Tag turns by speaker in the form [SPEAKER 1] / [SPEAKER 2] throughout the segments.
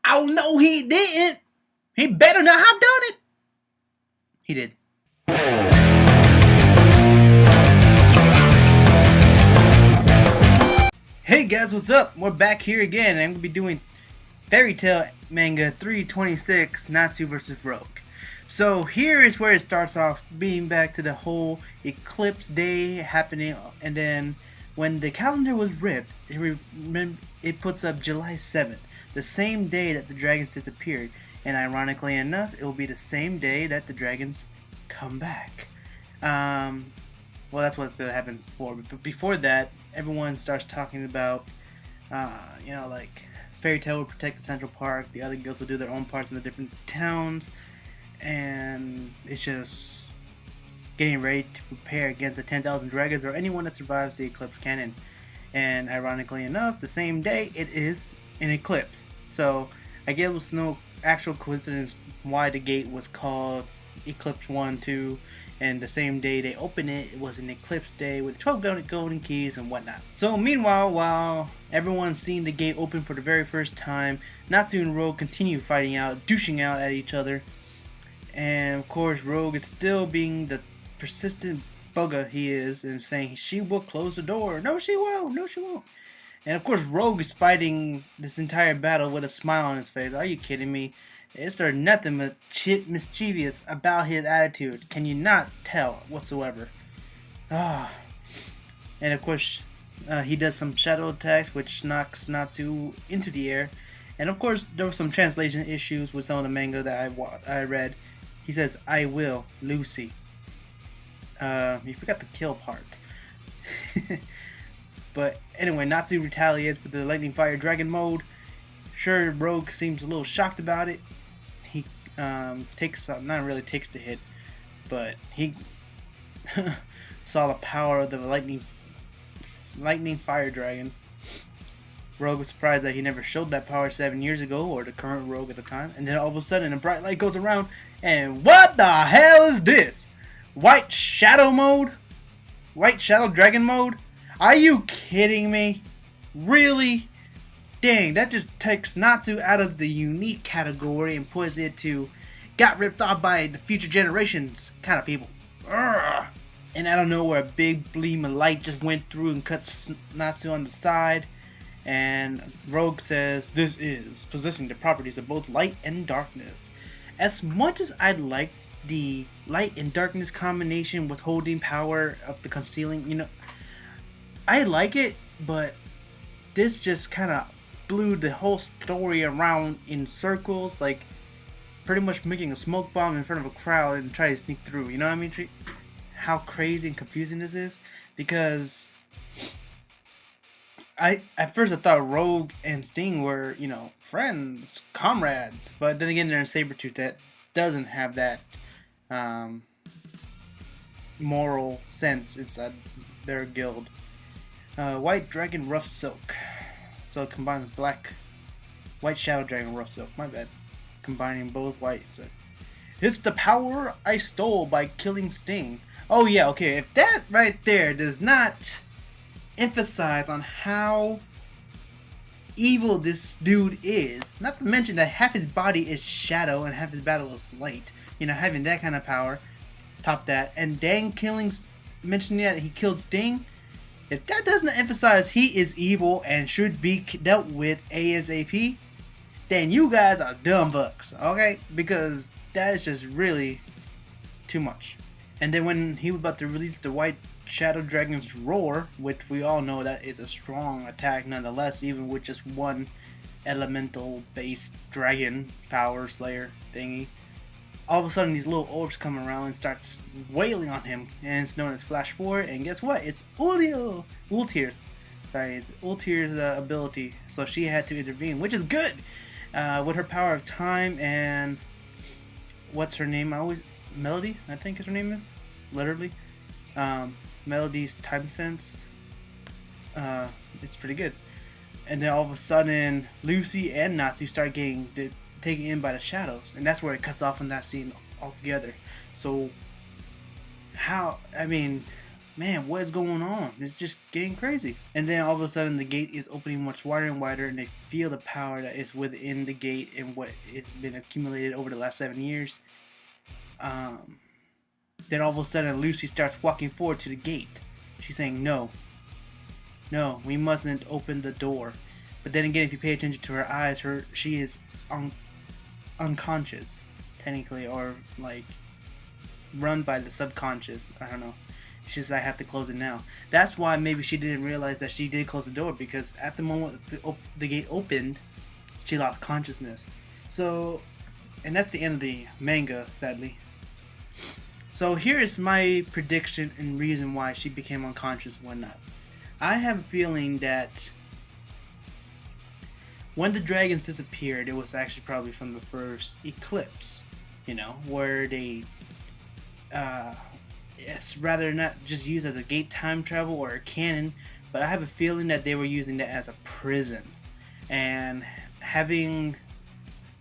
[SPEAKER 1] Oh no, he didn't. He better not have done it. He did. Hey guys, what's up? We're back here again, and I'm gonna be doing Fairy Tail Manga 326 Natsu vs. Rogue. So here is where it starts off, being back to the whole eclipse day happening, and then when the calendar was ripped, it puts up July 7th, the same day that the dragons disappeared, and ironically enough, it will be the same day that the dragons come back. Well, that's what's going to happen before. But before that, everyone starts talking about, like Fairy Tail will protect the Central Park. The other girls will do their own parts in the different towns, and it's just getting ready to prepare against the 10,000 dragons or anyone that survives the eclipse cannon. And ironically enough, the same day it is an eclipse. So I guess it was no actual coincidence why the gate was called Eclipse 1, 2. And the same day they opened it, it was an eclipse day with 12 golden keys and whatnot. So meanwhile, while everyone's seeing the gate open for the very first time, Natsu and Rogue continue fighting out, douching out at each other. And of course, Rogue is still being the persistent bugger he is and saying she will close the door. No, she won't. No, she won't. And of course, Rogue is fighting this entire battle with a smile on his face. Are you kidding me? Is there nothing mischievous about his attitude? Can you not tell whatsoever? And of course, he does some shadow attacks, which knocks Natsu into the air. And of course, there were some translation issues with some of the manga that I read. He says, "I will, Lucy." You forgot the kill part. But anyway, Natsu retaliates with the lightning fire dragon mode. Sure, Rogue seems a little shocked about it. He not really takes the hit, but he saw the power of the lightning fire dragon. Rogue was surprised that he never showed that power 7 years ago, or the current Rogue at the time. And then all of a sudden, a bright light goes around, and what the hell is this? White shadow mode? White shadow dragon mode? Are you kidding me? Really? Dang, that just takes Natsu out of the unique category and puts it to got ripped off by the future generations kind of people. Urgh. And out of nowhere, a big beam of light just went through and cuts Natsu on the side. And Rogue says, "This is possessing the properties of both light and darkness." As much as I'd like the light and darkness combination with holding power of the concealing, I like it, but this just kind of blew the whole story around in circles, like pretty much making a smoke bomb in front of a crowd and try to sneak through. You know what I mean? How crazy and confusing this is, because at first I thought Rogue and Sting were, friends, comrades, but then again they're in Sabretooth that doesn't have that moral sense inside their guild. White Dragon Rough Silk. So it combines White Shadow Dragon Rough Silk. My bad. Combining both white. So it's the power I stole by killing Sting. Oh yeah, okay. If that right there does not emphasize on how evil this dude is, not to mention that half his body is shadow and half his battle is light. Having that kind of power. Top that. And dang mentioning that he killed Sting. If that doesn't emphasize he is evil and should be dealt with ASAP, then you guys are dumb fucks, okay? Because that is just really too much. And then when he was about to release the White Shadow Dragon's Roar, which we all know that is a strong attack nonetheless, even with just one elemental-based dragon power slayer thingy, all of a sudden these little orbs come around and starts wailing on him, and it's known as Flash 4, and guess what? It's Ultier's ability, so she had to intervene, which is good, with her power of time, and what's her name? Melody, I think is her name is, literally, Melody's time sense, it's pretty good. And then all of a sudden, Lucy and Natsu start getting taken in by the shadows, and that's where it cuts off in that scene altogether. So man, what is going on? It's just getting crazy. And then all of a sudden, the gate is opening much wider and wider, and they feel the power that is within the gate and what has been accumulated over the last 7 years. Um, then all of a sudden, Lucy starts walking forward to the gate. She's saying, "No, no, we mustn't open the door." But then again, if you pay attention to her eyes, she is unconscious, technically, or like run by the subconscious. I don't know. She says, "I have to close it now." That's why maybe she didn't realize that she did close the door, because at the moment the gate opened, she lost consciousness. So, and that's the end of the manga, sadly. So here is my prediction and reason why she became unconscious and whatnot. I have a feeling that when the dragons disappeared, it was actually probably from the first eclipse, where they, it's rather not just used as a gate time travel or a cannon, but I have a feeling that they were using that as a prison, and having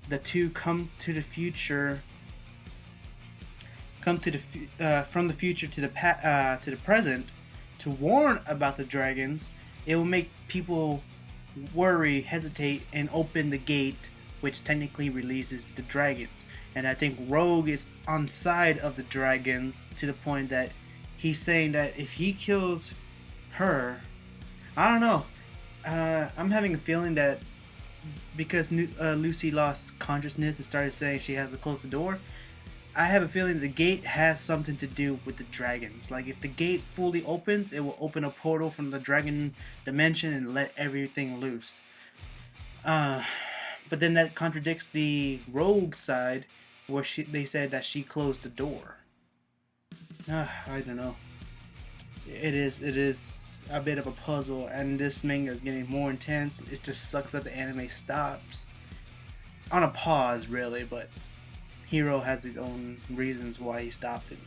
[SPEAKER 1] the two come to the future, from the future to the present, to warn about the dragons. It will make people worry, hesitate, and open the gate, which technically releases the dragons. And I think Rogue is on side of the dragons, to the point that he's saying that if he kills her, I don't know. I'm having a feeling that because Lucy lost consciousness and started saying she has to close the door, I have a feeling the gate has something to do with the dragons. Like, if the gate fully opens, it will open a portal from the dragon dimension and let everything loose. But then that contradicts the Rogue side, where they said that she closed the door. I don't know. It is a bit of a puzzle, and this manga is getting more intense. It just sucks that the anime stops on a pause, really, but Hero has his own reasons why he stopped it.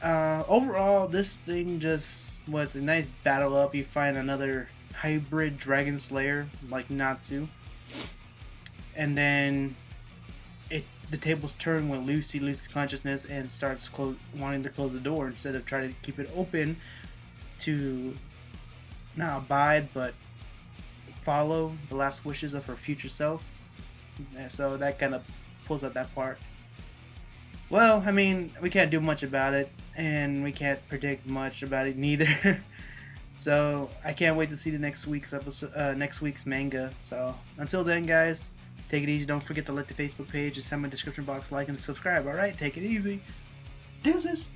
[SPEAKER 1] Overall, this thing just was a nice battle up. You find another hybrid dragon slayer like Natsu, and then the tables turn when Lucy loses consciousness and starts wanting to close the door instead of trying to keep it open to not abide but follow the last wishes of her future self. And so that kind of pulls out that part. Well, I mean, we can't do much about it, and we can't predict much about it neither. So I can't wait to see the next week's episode, next week's manga. So until then, guys, take it easy. Don't forget to like the Facebook page and send my description box, like and subscribe. All right, take it easy. Deuces.